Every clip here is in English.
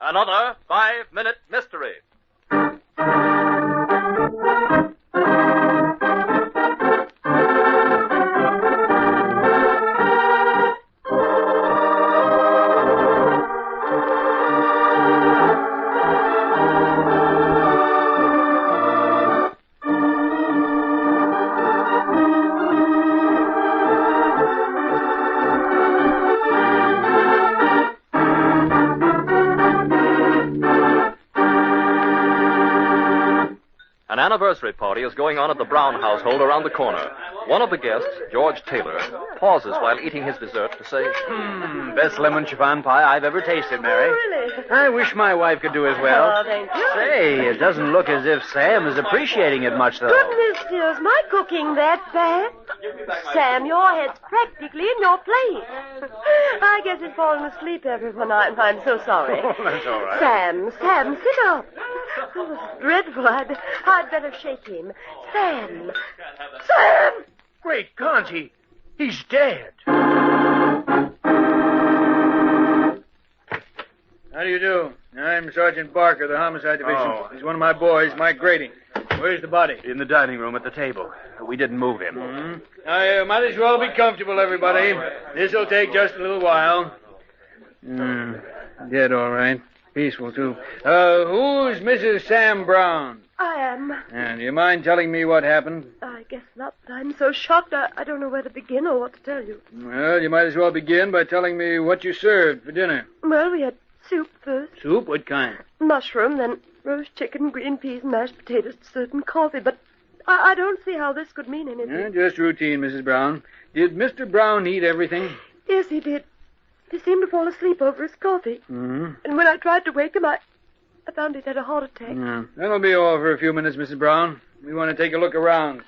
Another 5-minute mystery. An anniversary party is going on at the Brown household around the corner. One of the guests, George Taylor, pauses while eating his dessert to say, Best lemon chiffon pie I've ever tasted, Mary. Oh, really? I wish my wife could do as well. Oh, thank you. Say, it doesn't look as if Sam is appreciating it much, though. Goodness, is my cooking that bad? Sam, your head's practically in your plate. I guess he's fallen asleep every night. I'm so sorry. Oh, that's all right. Sam, sit up. Oh, it's dreadful. I'd better shake him. Sam! Great guns, he's dead. How do you do? I'm Sergeant Barker, the Homicide Division. Oh. He's one of my boys, Mike Grady. Where's the body? In the dining room at the table. We didn't move him. I might as well be comfortable, everybody. This'll take just a little while. Dead, all right. Peaceful, too. Who's Mrs. Sam Brown? I am. Do you mind telling me what happened? I guess not. I'm so shocked I don't know where to begin or what to tell you. Well, you might as well begin by telling me what you served for dinner. Well, we had soup first. Soup? What kind? Mushroom, then roast chicken, green peas, mashed potatoes, dessert, and coffee. But I don't see how this could mean anything. Just routine, Mrs. Brown. Did Mr. Brown eat everything? Yes, he did. He seemed to fall asleep over his coffee. Mm-hmm. And when I tried to wake him, I found he'd had a heart attack. Yeah. That'll be all for a few minutes, Mrs. Brown. We want to take a look around.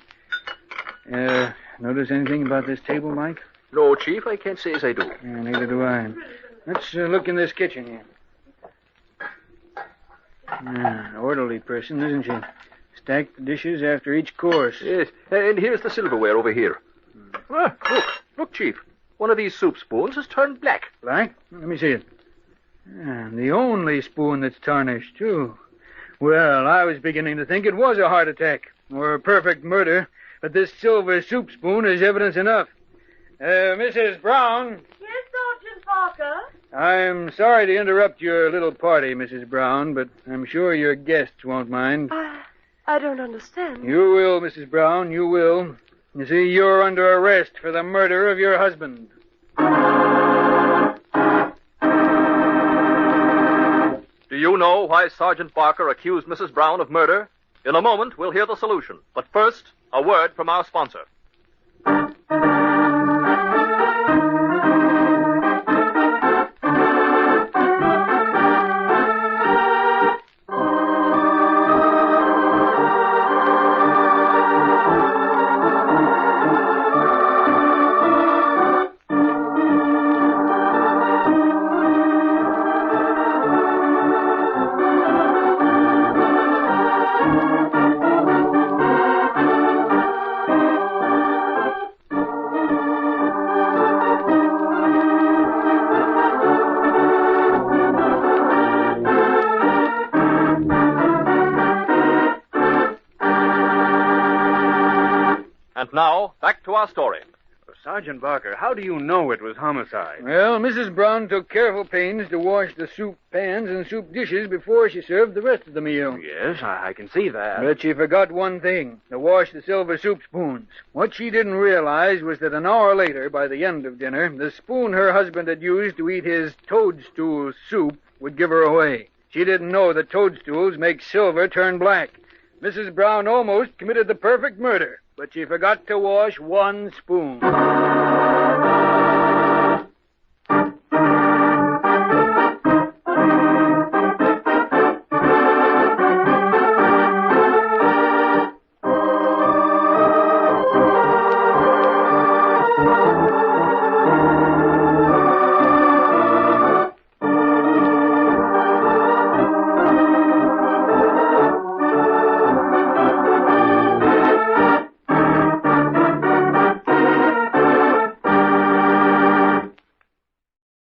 Notice anything about this table, Mike? No, Chief, I can't say as I do. Yeah, neither do I. Let's look in this kitchen here. An orderly person, isn't she? Stacked the dishes after each course. Yes, and here's the silverware over here. Look, Chief. One of these soup spoons has turned black. Black? Let me see it. The only spoon that's tarnished, too. Well, I was beginning to think it was a heart attack or a perfect murder, but this silver soup spoon is evidence enough. Mrs. Brown? Yes, Sergeant Parker? I'm sorry to interrupt your little party, Mrs. Brown, but I'm sure your guests won't mind. I don't understand. You will, Mrs. Brown, you will. You see, you're under arrest for the murder of your husband. Do you know why Sergeant Barker accused Mrs. Brown of murder? In a moment, we'll hear the solution. But first, a word from our sponsor. And now, back to our story. Sergeant Barker, how do you know it was homicide? Well, Mrs. Brown took careful pains to wash the soup pans and soup dishes before she served the rest of the meal. Yes, I can see that. But she forgot one thing, to wash the silver soup spoons. What she didn't realize was that an hour later, by the end of dinner, the spoon her husband had used to eat his toadstool soup would give her away. She didn't know that toadstools make silver turn black. Mrs. Brown almost committed the perfect murder, but she forgot to wash one spoon.